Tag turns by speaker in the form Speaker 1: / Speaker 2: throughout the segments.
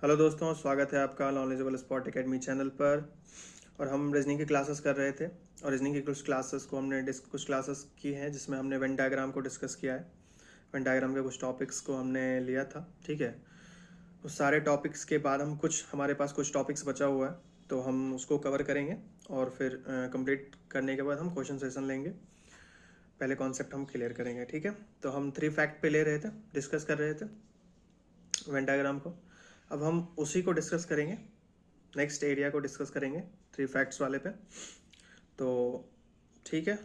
Speaker 1: Hello दोस्तों, स्वागत है आपका नॉलेजेबल स्पॉट एकेडमी चैनल पर। और हम रीजनिंग की क्लासेस कर रहे थे और रीजनिंग की कुछ क्लासेस को हमने कुछ क्लासेस की हैं जिसमें हमने वेन डायग्राम को डिस्कस किया है। वेन डायग्राम के कुछ टॉपिक्स को हमने लिया था, ठीक है। उस सारे टॉपिक्स के बाद हमारे पास कुछ टॉपिक्स बचा हुआ है, तो हम उसको कवर करेंगे और फिर कंप्लीट करने के बाद हम क्वेश्चन सेशन लेंगे। पहले कॉन्सेप्ट हम क्लियर करेंगे, ठीक है। तो हम 3 फैक्ट पे ले रहे थे, डिस्कस कर रहे थे वेन डायग्राम को। अब हम उसी को डिस्कस करेंगे, नेक्स्ट एरिया को डिस्कस करेंगे 3 फैक्ट्स वाले पे। तो ठीक है,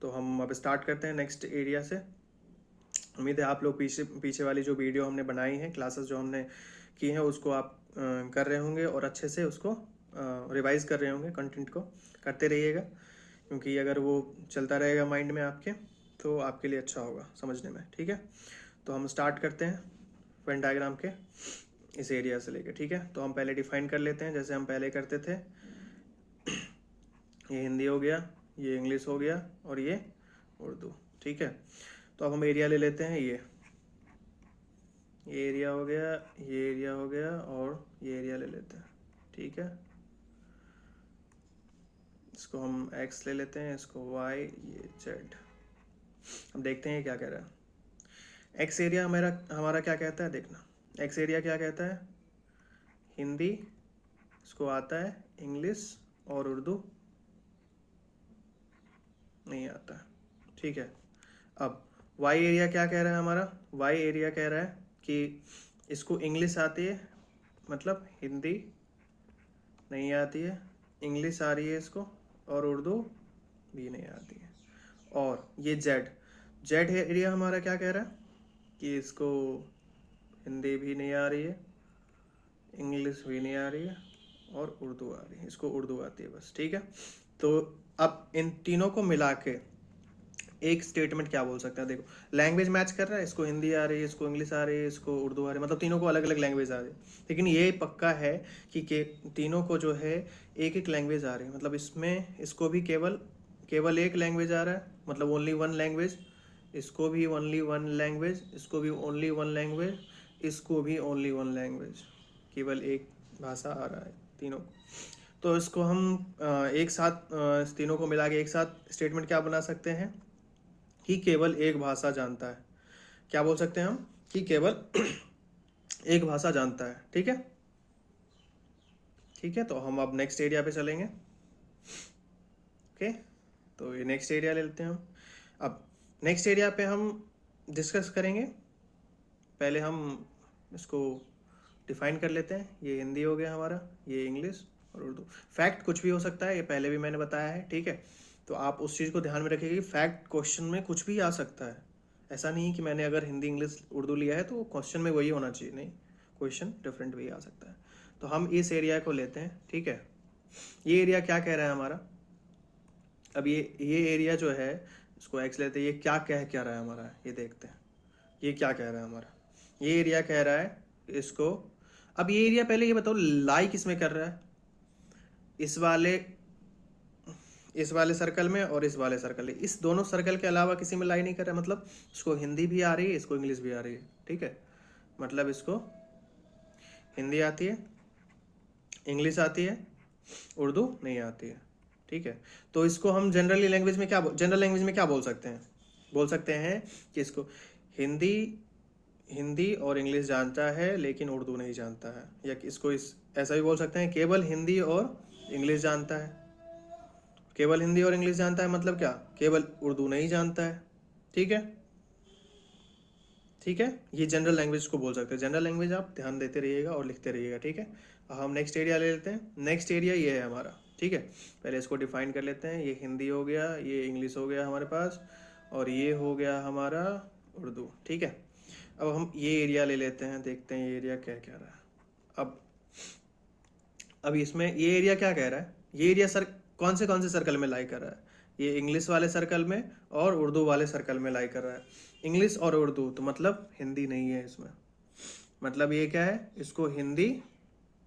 Speaker 1: तो हम अब स्टार्ट करते हैं नेक्स्ट एरिया से। उम्मीद है आप लोग पीछे पीछे वाली जो वीडियो हमने बनाई है, क्लासेस जो हमने की हैं, उसको आप कर रहे होंगे और अच्छे से उसको रिवाइज कर रहे होंगे। कंटेंट को करते रहिएगा, क्योंकि अगर वो चलता रहेगा माइंड में आपके, तो आपके लिए अच्छा होगा समझने में, ठीक है। तो हम स्टार्ट करते हैं वेन डायग्राम के इस एरिया से लेके, ठीक है। तो हम पहले डिफाइन कर लेते हैं जैसे हम पहले करते थे। ये हिंदी हो गया, ये इंग्लिश हो गया और ये उर्दू, ठीक है। तो अब हम एरिया ले लेते हैं। ये एरिया हो गया, ये एरिया हो गया और ये एरिया ले लेते हैं, ठीक है। इसको हम x ले लेते हैं, इसको y, ये z। अब देखते हैं क्या कह रहा है। x एरिया हमारा हमारा क्या कहता है, देखना। x एरिया क्या कहता है, हिंदी, इसको आता है इंग्लिश और उर्दू नहीं आता है, ठीक है। अब वाई एरिया क्या कह रहा है हमारा, वाई एरिया कह रहा है कि इसको इंग्लिश आती है, मतलब हिंदी नहीं आती है, इंग्लिश आ रही है इसको, और उर्दू भी नहीं आती है। और ये जेड, जेड एरिया हमारा क्या कह रहा है कि इसको हिंदी भी नहीं आ रही है, इंग्लिश भी नहीं आ रही है और उर्दू आ रही है, इसको उर्दू आती है बस, ठीक है। तो अब इन तीनों को मिला के एक स्टेटमेंट क्या बोल सकते हैं, देखो। लैंग्वेज मैच कर रहा है, इसको हिंदी आ रही है, इसको इंग्लिश आ रही है, इसको उर्दू आ रही है, मतलब तीनों को अलग अलग लैंग्वेज आ रही है। लेकिन ये पक्का है कि तीनों को जो है एक एक लैंग्वेज आ रही है, मतलब इसमें इसको भी केवल केवल एक लैंग्वेज आ रहा है, मतलब ओनली वन लैंग्वेज। इसको भी ओनली वन लैंग्वेज, इसको भी ओनली वन लैंग्वेज, इसको भी ओनली वन लैंग्वेज। केवल एक भाषा आ रहा है तीनों को। तो इसको हम एक साथ इस तीनों को मिला के एक साथ स्टेटमेंट क्या बना सकते हैं कि केवल एक भाषा जानता है। क्या बोल सकते हैं हम कि केवल एक भाषा जानता है, ठीक है। ठीक है, तो हम अब नेक्स्ट एरिया पे चलेंगे। ओके, तो ये नेक्स्ट एरिया ले लेते हैं हम। अब नेक्स्ट एरिया पे हम डिस्कस करेंगे। पहले हम इसको डिफाइन कर लेते हैं। ये हिंदी हो गया हमारा, ये इंग्लिश और उर्दू। फैक्ट कुछ भी हो सकता है, ये पहले भी मैंने बताया है, ठीक है। तो आप उस चीज़ को ध्यान में रखिएगा कि फैक्ट क्वेश्चन में कुछ भी आ सकता है। ऐसा नहीं कि मैंने अगर हिंदी इंग्लिश उर्दू लिया है तो क्वेश्चन में वही होना चाहिए, नहीं, क्वेश्चन डिफरेंट भी आ सकता है। तो हम इस एरिया को लेते हैं, ठीक है। ये एरिया क्या कह रहा है हमारा, अब ये एरिया जो है, इसको एक्स लेते हैं। ये क्या रहा है हमारा, ये देखते हैं। ये क्या कह रहा है हमारा, ये एरिया कह रहा है इसको। अब ये एरिया पहले ये बताओ लाई किस में कर रहा है, इस वाले सर्कल में और इस वाले सर्कल में। इस दोनों सर्कल के अलावा किसी में लाई नहीं कर रहा है, मतलब इसको हिंदी भी आ रही है, इसको इंग्लिश भी आ रही है, ठीक है। मतलब इसको हिंदी आती है, इंग्लिश आती है, उर्दू नहीं आती है, ठीक है। तो इसको हम जनरल लैंग्वेज में क्या बोल सकते हैं, बोल सकते हैं कि इसको हिंदी हिंदी और इंग्लिश जानता है लेकिन उर्दू नहीं जानता है। या इसको ऐसा भी बोल सकते हैं, केवल हिंदी और इंग्लिश जानता है। केवल हिंदी और इंग्लिश जानता है मतलब क्या, केवल उर्दू नहीं जानता है, ठीक है। ठीक है, ये जनरल लैंग्वेज को बोल सकते हैं। जनरल लैंग्वेज आप ध्यान देते रहिएगा और लिखते रहिएगा, ठीक है। हम नेक्स्ट एरिया ले लेते हैं। नेक्स्ट एरिया ये है हमारा, ठीक है। पहले इसको डिफाइन कर लेते हैं। ये हिंदी हो गया, ये इंग्लिश हो गया हमारे पास, और ये हो गया हमारा उर्दू, ठीक है। अब हम ये एरिया ले लेते हैं, देखते हैं ये एरिया क्या कह रहा है। अब इसमें ये एरिया क्या कह रहा है, ये एरिया सर कौन से सर्कल में लाई कर रहा है, ये इंग्लिश वाले सर्कल में और उर्दू वाले सर्कल में लाई कर रहा है। इंग्लिश और उर्दू, तो मतलब हिंदी नहीं है इसमें। मतलब ये क्या है, इसको हिंदी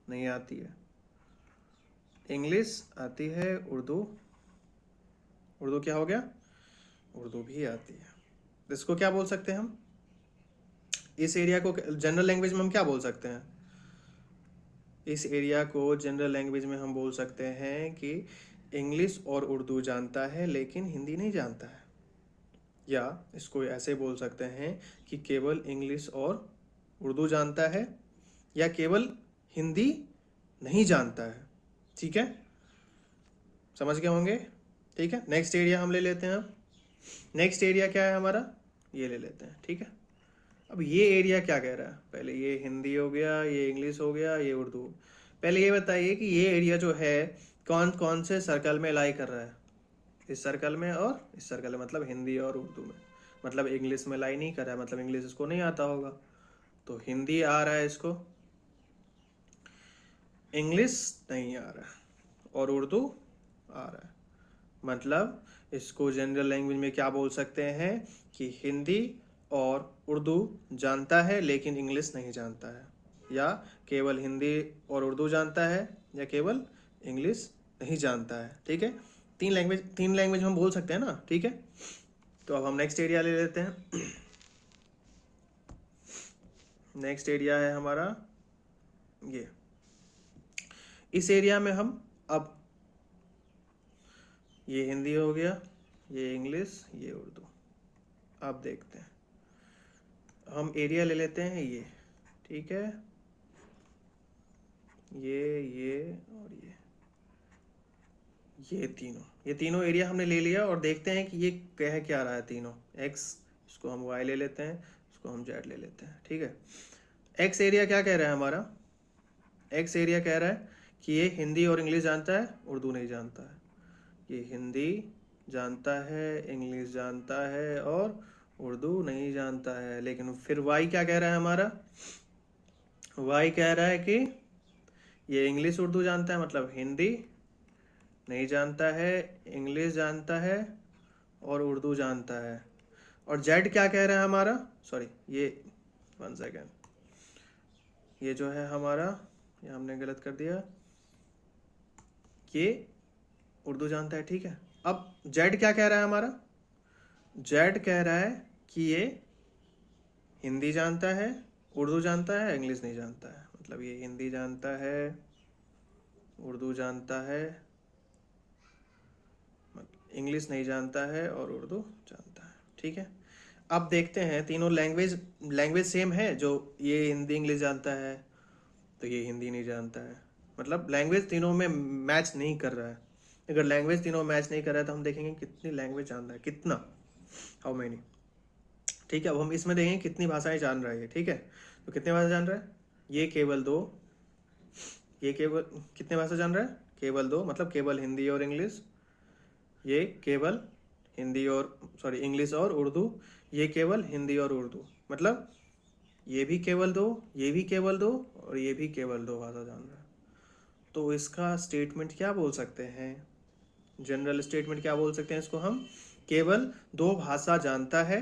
Speaker 1: नहीं आती है, इंग्लिश आती है, उर्दू उर्दू क्या हो गया, उर्दू भी आती है। तो इसको क्या बोल सकते हैं हम, इस एरिया को जनरल लैंग्वेज में हम क्या बोल सकते हैं, इस एरिया को जनरल लैंग्वेज में हम बोल सकते हैं कि इंग्लिश और उर्दू जानता है लेकिन हिंदी नहीं जानता है, या इसको ऐसे बोल सकते हैं कि केवल इंग्लिश और उर्दू जानता है या केवल हिंदी नहीं जानता है। ठीक है, समझ गए होंगे। ठीक है, नेक्स्ट एरिया हम ले लेते हैं। अब नेक्स्ट एरिया क्या है हमारा, ये ले लेते हैं। ठीक है, अब ये एरिया क्या कह रहा है, पहले ये हिंदी हो गया, ये इंग्लिश हो गया, ये उर्दू। पहले ये बताइए कि ये एरिया जो है कौन कौन से सर्कल में लाई कर रहा है, इस सर्कल में और इस सर्कल में, मतलब हिंदी और उर्दू में। मतलब इंग्लिश में लाई नहीं कर रहा है, मतलब इंग्लिश इसको नहीं आता होगा, तो हिंदी आ रहा है इसको, इंग्लिश नहीं आ रहा है और उर्दू आ रहा है। मतलब इसको जनरल लैंग्वेज में क्या बोल सकते हैं कि हिंदी और उर्दू जानता है लेकिन इंग्लिश नहीं जानता है, या केवल हिंदी और उर्दू जानता है, या केवल इंग्लिश नहीं जानता है। ठीक है, तीन लैंग्वेज हम बोल सकते हैं ना। ठीक है, तो अब हम नेक्स्ट एरिया ले लेते हैं। नेक्स्ट एरिया है हमारा ये। इस एरिया में हम अब, ये हिंदी हो गया, ये इंग्लिश, ये उर्दू। अब देखते हैं, हम एरिया ले लेते हैं ये। ठीक है, ये और ये तीनों एरिया हमने ले लिया, और देखते हैं कि ये कह क्या रहा है तीनों। एक्स, इसको हम वाई ले लेते हैं, इसको हम जेड ले लेते हैं। ठीक है, एक्स एरिया क्या कह रहा है हमारा, एक्स एरिया कह रहा है कि ये हिंदी और इंग्लिश जानता है, उर्दू नहीं जानता है। ये हिंदी जानता है, इंग्लिश जानता है और उर्दू नहीं जानता है। लेकिन फिर वाई क्या कह रहा है हमारा, वाई कह रहा है कि ये इंग्लिश उर्दू जानता है, मतलब हिंदी नहीं जानता है, इंग्लिश जानता है और उर्दू जानता है। और जेड क्या कह रहा है हमारा, सॉरी ये 1 सेकेंड, ये जो है हमारा, ये हमने गलत कर दिया, ये उर्दू जानता है। ठीक है, अब जेड क्या कह रहा है हमारा, जेड कह रहा है कि ये हिंदी जानता है, उर्दू जानता है, इंग्लिश नहीं जानता है। मतलब ये हिंदी जानता है, उर्दू जानता है, इंग्लिश नहीं जानता है और उर्दू जानता है। ठीक है, अब देखते हैं तीनों लैंग्वेज सेम है, जो ये हिंदी इंग्लिश जानता है तो ये हिंदी नहीं जानता है। मतलब लैंग्वेज तीनों में मैच नहीं कर रहा है। अगर लैंग्वेज तीनों मैच नहीं कर रहा है तो हम देखेंगे कितनी लैंग्वेज जान रहा है, कितना, हाउ मैनी। ठीक है, अब हम इसमें देखेंगे कितनी भाषाएं जान रहा है ये। ठीक है, तो कितने भाषा जान रहा है, ये केवल दो, ये केवल कितने भाषा जान रहा है, केवल दो, मतलब केवल हिंदी और इंग्लिश। ये केवल हिंदी और, सॉरी इंग्लिश और उर्दू, ये केवल हिंदी और उर्दू। मतलब ये भी केवल दो, ये भी केवल दो और ये भी केवल दो भाषा जान रहा है। तो इसका स्टेटमेंट क्या बोल सकते हैं, जनरल स्टेटमेंट क्या बोल सकते हैं इसको हम, केवल दो भाषा जानता है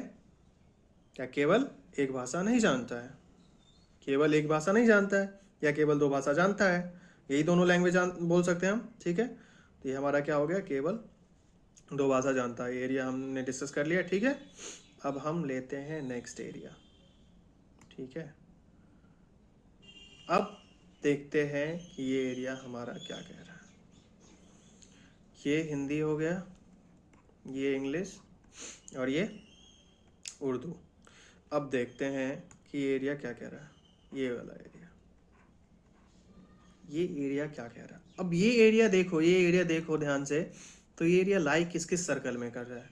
Speaker 1: या केवल एक भाषा नहीं जानता है। केवल एक भाषा नहीं जानता है या केवल दो भाषा जानता है, यही दोनों लैंग्वेज बोल सकते हैं हम। ठीक है, तो ये हमारा क्या हो गया, केवल दो भाषा जानता है। एरिया हमने डिस्कस कर लिया। ठीक है, अब हम लेते हैं नेक्स्ट एरिया। ठीक है, अब देखते हैं कि ये एरिया हमारा क्या कह रहा है। ये हिंदी हो गया, ये इंग्लिश और ये उर्दू। अब देखते हैं कि ये एरिया क्या कह रहा है, ये वाला एरिया, ये एरिया क्या कह रहा है। अब ये एरिया देखो, ये एरिया देखो ध्यान से, तो ये एरिया लाई किस किस सर्कल में कर रहा है,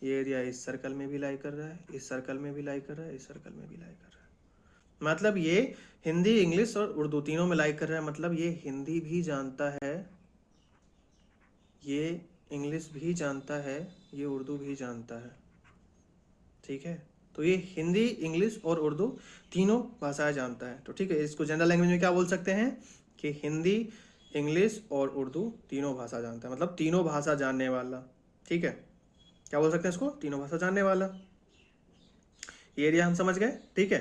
Speaker 1: ये एरिया इस सर्कल में भी लाई कर रहा है, इस सर्कल में भी लाई कर रहा है, इस सर्कल में भी लाई कर रहा है। मतलब ये हिंदी इंग्लिश और उर्दू तीनों में लाई कर रहा है। मतलब ये हिंदी भी जानता है, ये इंग्लिश भी जानता है, ये उर्दू भी जानता है। ठीक है, तो ये हिंदी इंग्लिश और उर्दू तीनों भाषाएं जानता है। तो ठीक है, इसको जनरल लैंग्वेज में क्या बोल सकते हैं कि हिंदी इंग्लिश और उर्दू तीनों भाषा जानता है, मतलब तीनों भाषा जानने वाला। ठीक है, क्या बोल सकते हैं इसको, तीनों भाषा जानने वाला। ये एरिया हम समझ गए। ठीक है,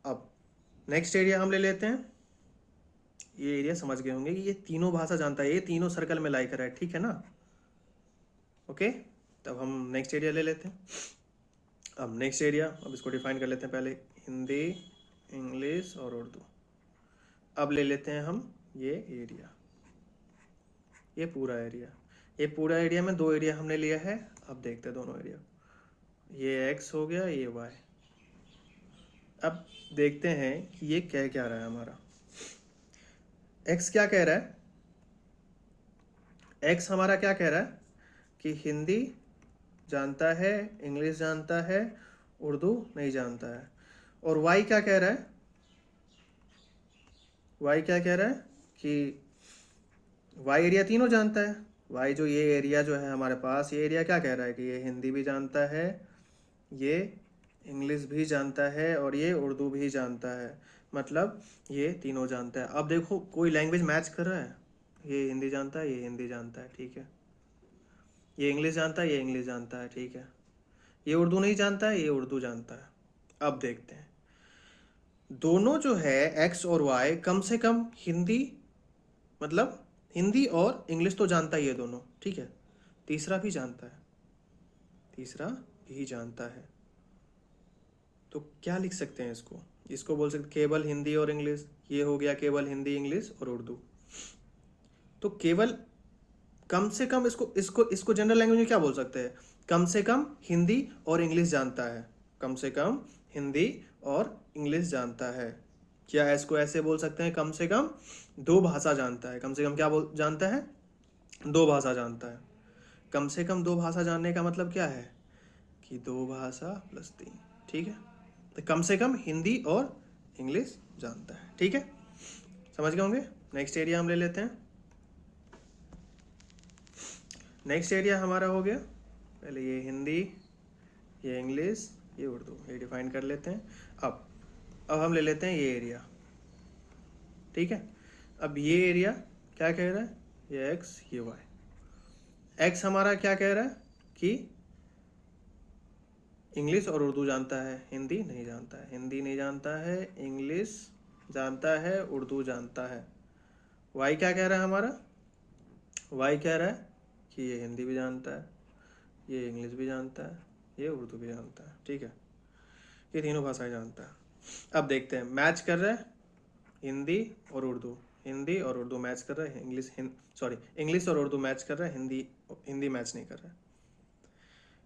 Speaker 1: अब नेक्स्ट एरिया हम ले लेते हैं। ये एरिया समझ गए होंगे कि ये तीनों भाषा जानता है, ये तीनों सर्कल में लाई कर रहा है। ठीक है ना, ओके, तब हम नेक्स्ट एरिया ले लेते हैं। अब नेक्स्ट एरिया, अब इसको डिफाइन कर लेते हैं पहले, हिंदी इंग्लिश और उर्दू। अब ले लेते हैं हम ये एरिया, ये पूरा एरिया, ये पूरा एरिया में दो एरिया हमने लिया है। अब देखते हैं दोनों एरिया, ये x हो गया, ये y। अब देखते हैं कि ये क्या क्या रहा है हमारा। x क्या कह रहा है, x हमारा क्या कह रहा है कि हिंदी जानता है, इंग्लिश जानता है, उर्दू नहीं जानता है। और y क्या कह रहा है, y क्या कह रहा है कि y एरिया तीनों जानता है। y जो ये एरिया जो है हमारे पास, ये एरिया क्या कह रहा है कि ये हिंदी भी जानता है, ये इंग्लिश भी जानता है और ये उर्दू भी जानता है। मतलब ये तीनों जानता है। अब देखो कोई लैंग्वेज मैच कर रहा है, ये हिंदी जानता है, ये हिंदी जानता है, ठीक है। ये इंग्लिश जानता है, ये इंग्लिश जानता है, ठीक है। ये उर्दू नहीं जानता है, ये उर्दू जानता है। अब देखते हैं दोनों जो है एक्स और वाई कम से कम हिंदी, मतलब हिंदी और इंग्लिश तो जानता ही है दोनों, ठीक है। तीसरा भी जानता है, तीसरा भी जानता है। तो क्या लिख सकते हैं इसको, इसको बोल सकते केवल हिंदी और इंग्लिश। ये हो गया केवल हिंदी, इंग्लिश और उर्दू। तो केवल कम से कम इसको इसको इसको जनरल लैंग्वेज में क्या बोल सकते हैं, कम से कम हिंदी और इंग्लिश जानता है, कम से कम हिंदी और इंग्लिश जानता है। क्या इसको ऐसे बोल सकते हैं, कम से कम दो भाषा जानता है। कम से कम क्या बोल जानता है, दो भाषा जानता है। कम से कम दो भाषा जानने का मतलब क्या है कि दो भाषा प्लस तीन, ठीक है। तो कम से कम हिंदी और इंग्लिश जानता है, ठीक है। समझ गए होंगे। नेक्स्ट एरिया हम ले लेते हैं। नेक्स्ट एरिया हमारा हो गया, पहले ये हिंदी, ये इंग्लिश, ये उर्दू, ये डिफाइन कर लेते हैं। अब हम ले लेते हैं ये एरिया, ठीक है। अब ये एरिया क्या कह रहा है, ये एक्स, ये वाई। एक्स हमारा क्या कह रहा है कि इंग्लिश और उर्दू जानता है, हिंदी नहीं जानता है, हिंदी नहीं जानता है, इंग्लिश जानता है, उर्दू जानता है। वाई क्या कह रहा है हमारा, वाई कह रहा है कि ये हिंदी भी जानता है, ये इंग्लिश भी जानता है, ये उर्दू भी जानता है, ठीक है। ये तीनों भाषाएं जानता है। अब देखते हैं मैच कर रहा है हिंदी और उर्दू, हिंदी और उर्दू मैच कर रहा है, इंग्लिश और उर्दू मैच कर रहा है, हिंदी मैच नहीं कर रहा है,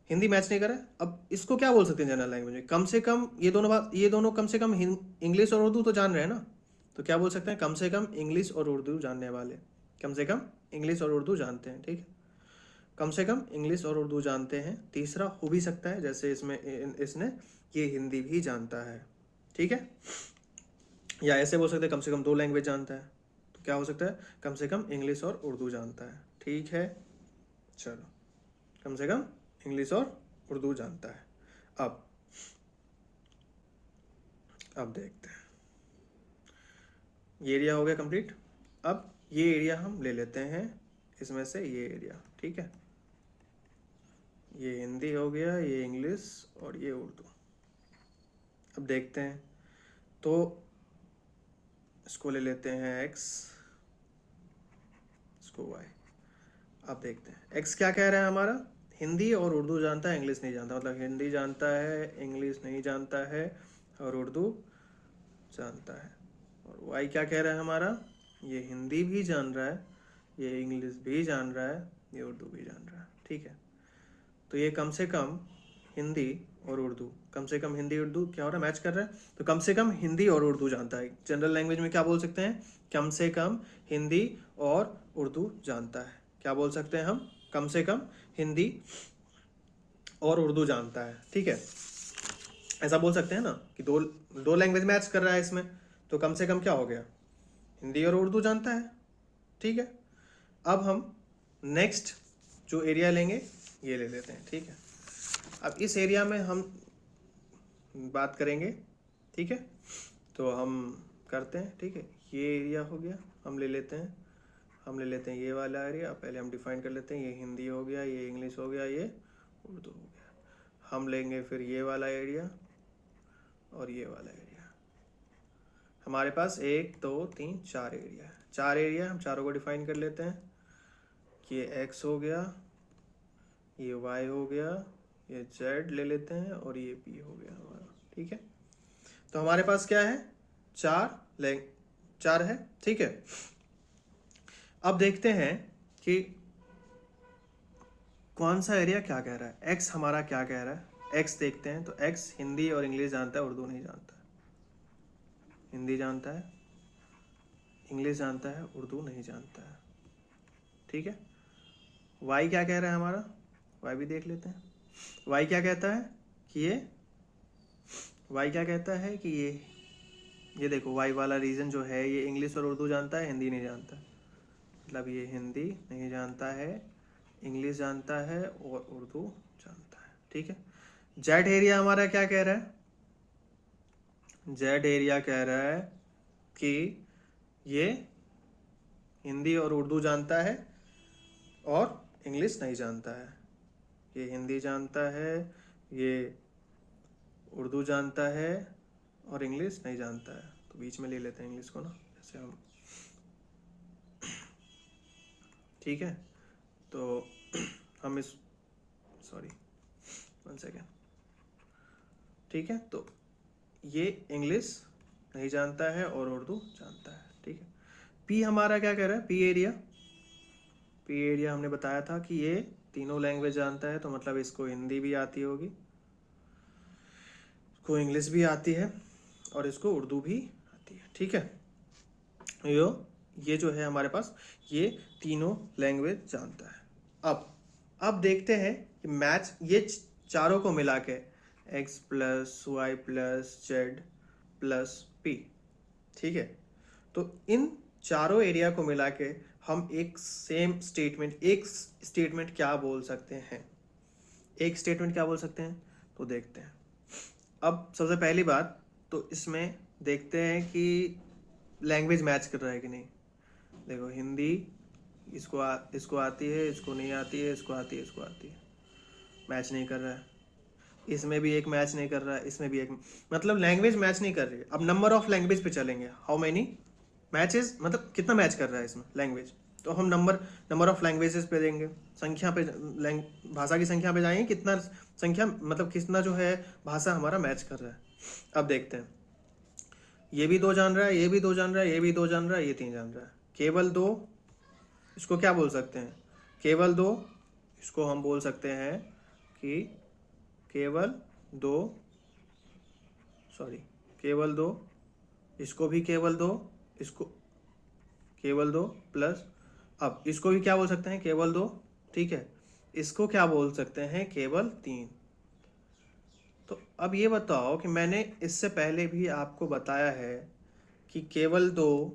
Speaker 1: हिंदी मैच नहीं कर रहा है। अब इसको क्या बोल सकते हैं जनरल लैंग्वेज में, कम से कम ये दोनों कम से कम इंग्लिश और उर्दू तो जान रहे हैं ना। तो क्या बोल सकते हैं, कम से कम इंग्लिश और उर्दू जानने वाले, कम से कम इंग्लिश और उर्दू जानते हैं, ठीक है। कम से कम इंग्लिश और उर्दू जानते हैं। तीसरा हो भी सकता है जैसे इसने ये हिंदी भी जानता है, ठीक है। या ऐसे बोल सकते हैं कम से कम दो लैंग्वेज जानता है। तो क्या हो सकता है, कम से कम इंग्लिश और उर्दू जानता है, ठीक है। चलो, कम से कम इंग्लिश और उर्दू जानता है। अब देखते हैं, ये एरिया हो गया कंप्लीट। अब ये एरिया हम ले लेते हैं, इसमें से ये एरिया, ठीक है। ये हिंदी हो गया, ये इंग्लिश और ये उर्दू। अब देखते हैं, तो इसको ले लेते हैं x, इसको y। अब देखते हैं x क्या कह रहा है हमारा, हिंदी और उर्दू जानता है, इंग्लिश नहीं जानता। मतलब हिंदी जानता है, इंग्लिश नहीं जानता है और उर्दू जानता है। और y क्या कह रहा है हमारा, ये हिंदी भी जान रहा है, ये इंग्लिश भी जान रहा है, ये उर्दू भी जान रहा है, ठीक है। तो ये कम से कम हिंदी और उर्दू, कम से कम हिंदी उर्दू क्या हो रहा है, मैच कर रहा है। तो कम से कम हिंदी और उर्दू जानता है। जनरल लैंग्वेज में क्या बोल सकते हैं, कम से कम हिंदी और उर्दू जानता है। क्या बोल सकते हैं हम, कम से कम हिंदी और उर्दू जानता है, ठीक है। ऐसा बोल सकते हैं ना कि दो लैंग्वेज मैच कर रहा है इसमें, तो कम से कम क्या हो गया, हिंदी और उर्दू जानता है, ठीक है। अब हम नेक्स्ट जो एरिया लेंगे ये ले लेते हैं, ठीक है। अब इस एरिया में हम बात करेंगे, ठीक है। तो हम करते हैं, ठीक है। ये एरिया हो गया, हम ले लेते हैं ये वाला एरिया। पहले हम डिफाइन कर लेते हैं, ये हिंदी हो गया, ये इंग्लिश हो गया, ये उर्दू हो गया। हम लेंगे फिर ये वाला एरिया और ये वाला एरिया। हमारे पास 1 2 3 4 एरिया है, 4 एरिया। हम चारों को डिफाइन कर लेते हैं कि ये x हो गया, ये y हो गया, ये z ले लेते हैं और ये p हो गया हमारा, ठीक है। तो हमारे पास क्या है, चार है, ठीक है। अब देखते हैं कि कौन सा एरिया क्या कह रहा है। एक्स हमारा क्या कह रहा है, एक्स देखते हैं। तो एक्स हिंदी और इंग्लिश जानता है, उर्दू नहीं जानता है। हिंदी जानता है, इंग्लिश जानता है, उर्दू नहीं जानता है। ठीक है। वाई क्या कह रहा है हमारा, वाई भी देख लेते हैं। वाई क्या कहता है कि वाई क्या कहता है कि ये देखो, वाई वाला रीजन जो है ये इंग्लिश और उर्दू जानता है, हिंदी नहीं जानता। मतलब ये हिंदी नहीं जानता है, इंग्लिश जानता है और उर्दू जानता है। ठीक है। जेड एरिया हमारा क्या कह रहा है, जेड एरिया कह रहा है कि ये हिंदी और उर्दू जानता है और इंग्लिश नहीं जानता है। ये हिंदी जानता है, ये उर्दू जानता है और इंग्लिश नहीं जानता है। तो बीच में ले लेते हैं इंग्लिश को ना, जैसे हम। ठीक है। तो हम इस, सॉरी 1 सेकेंड। ठीक है। तो ये इंग्लिश नहीं जानता है और उर्दू जानता है। ठीक है। पी हमारा क्या कह रहा है, पी एरिया, पी एरिया हमने बताया था कि ये तीनों लैंग्वेज जानता है। तो मतलब इसको हिंदी भी आती होगी, इसको इंग्लिश भी आती है और इसको उर्दू भी आती है। ठीक है। ये जो है हमारे पास, ये तीनों लैंग्वेज जानता है। अब देखते हैं कि मैच ये चारों को मिला के X plus Y plus Z plus P. ठीक है। तो इन चारों एरिया को मिला के हम एक स्टेटमेंट क्या बोल सकते हैं, एक स्टेटमेंट क्या बोल सकते हैं, तो देखते हैं। अब सबसे पहली बात तो इसमें देखते हैं कि लैंग्वेज मैच कर रहा है कि नहीं। देखो हिंदी इसको आती है, इसको नहीं आती है, इसको आती है, इसको आती है, मैच नहीं कर रहा है। इसमें भी एक मैच नहीं कर रहा है, इसमें भी एक, मतलब लैंग्वेज मैच नहीं कर रही है। अब नंबर ऑफ लैंग्वेज पे चलेंगे, हाउ मेनी मैचेस, मतलब कितना मैच कर रहा है इसमें लैंग्वेज। तो हम नंबर ऑफ लैंग्वेजेस पे देंगे, संख्या पे, भाषा की संख्या पे जाएंगे, कितना संख्या, मतलब कितना जो है भाषा हमारा मैच कर रहा है। अब देखते हैं, ये भी 2 जान रहा है, ये भी 2 जान रहा है, ये भी 2 जान रहा है, ये 3 जान रहा है, केवल 2, इसको क्या बोल सकते हैं, केवल 2, इसको हम बोल सकते हैं कि केवल 2, सॉरी केवल 2, इसको भी केवल 2, इसको केवल 2 प्लस, अब इसको भी क्या बोल सकते हैं, केवल 2। ठीक है। इसको क्या बोल सकते हैं, केवल 3। तो अब ये बताओ कि मैंने इससे पहले भी आपको बताया है कि केवल 2,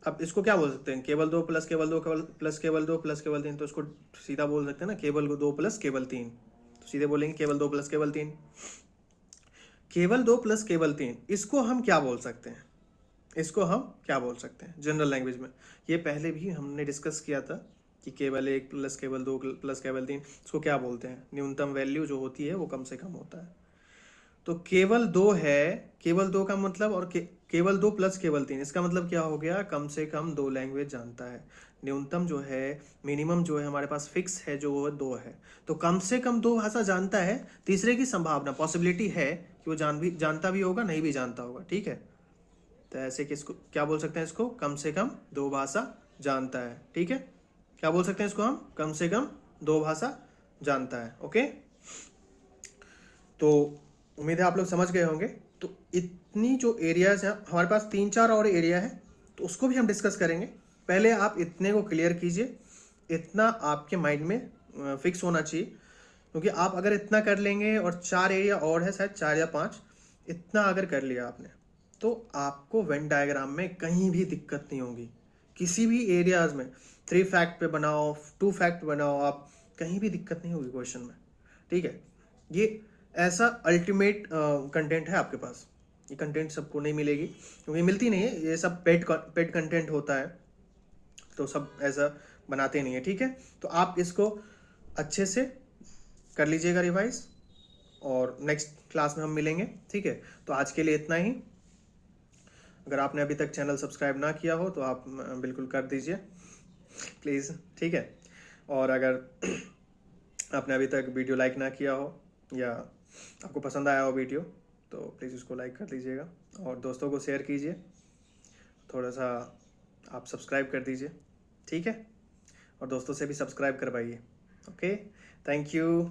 Speaker 1: अब इसको क्या बोल सकते हैं, केवल 2 प्लस केवल 2 प्लस केवल 2 प्लस केवल 3। तो इसको सीधा बोल सकते हैं ना, केवल 2 प्लस केवल 3। तो सीधे बोलेंगे केवल 2 प्लस केवल 3। केवल 2 प्लस केवल 3, इसको हम क्या बोल सकते हैं, इसको हम क्या बोल सकते हैं जनरल लैंग्वेज में। ये पहले भी हमने डिस्कस किया था कि केवल 1 प्लस केवल 2 प्लस केवल 3, इसको क्या बोलते हैं, न्यूनतम वैल्यू जो होती है वो कम से कम होता है। तो केवल 2 है, केवल 2 का मतलब, और केवल 2 प्लस केवल 3, इसका मतलब क्या हो गया, कम से कम 2 लैंग्वेज जानता है। न्यूनतम जो है, मिनिमम जो है हमारे पास फिक्स है जो वो 2 है। तो कम से कम 2 भाषा जानता है, तीसरे की संभावना, पॉसिबिलिटी है कि वो जानता भी होगा, नहीं भी जानता होगा। ठीक है। तो ऐसे किसको क्या बोल सकते हैं, इसको कम से कम 2 भाषा जानता है। ठीक है। क्या बोल सकते हैं इसको हम, कम से कम 2 भाषा जानता है। ओके। तो उम्मीद है आप लोग समझ गए होंगे। तो इतनी जो एरियाज हैं हमारे पास, 3-4 और एरिया है, तो उसको भी हम डिस्कस करेंगे। पहले आप इतने को क्लियर कीजिए, इतना आपके माइंड में फिक्स होना चाहिए। क्योंकि आप अगर इतना कर लेंगे, और 4 एरिया और है शायद, 4 या 5, इतना अगर कर लिया आपने, तो आपको वेन डायग्राम में कहीं भी दिक्कत नहीं होगी। किसी भी एरियाज में 3 फैक्ट पे बनाओ, 2 फैक्ट बनाओ, आप कहीं भी दिक्कत नहीं होगी क्वेश्चन में। ठीक है। ये ऐसा अल्टीमेट कंटेंट है आपके पास। ये कंटेंट सबको नहीं मिलेगी, क्योंकि मिलती नहीं है, ये सब पेड कंटेंट होता है, तो सब ऐसा बनाते नहीं है। ठीक है। तो आप इसको अच्छे से कर लीजिएगा रिवाइज, और नेक्स्ट क्लास में हम मिलेंगे। ठीक है। तो आज के लिए इतना ही। अगर आपने अभी तक चैनल सब्सक्राइब ना किया हो तो आप बिल्कुल कर दीजिए प्लीज़। ठीक है। और अगर आपने अभी तक वीडियो लाइक ना किया हो, या आपको पसंद आया हो वीडियो, तो प्लीज़ उसको लाइक कर दीजिएगा, और दोस्तों को शेयर कीजिए। थोड़ा सा आप सब्सक्राइब कर दीजिए। ठीक है, और दोस्तों से भी सब्सक्राइब करवाइए। Okay, thank you.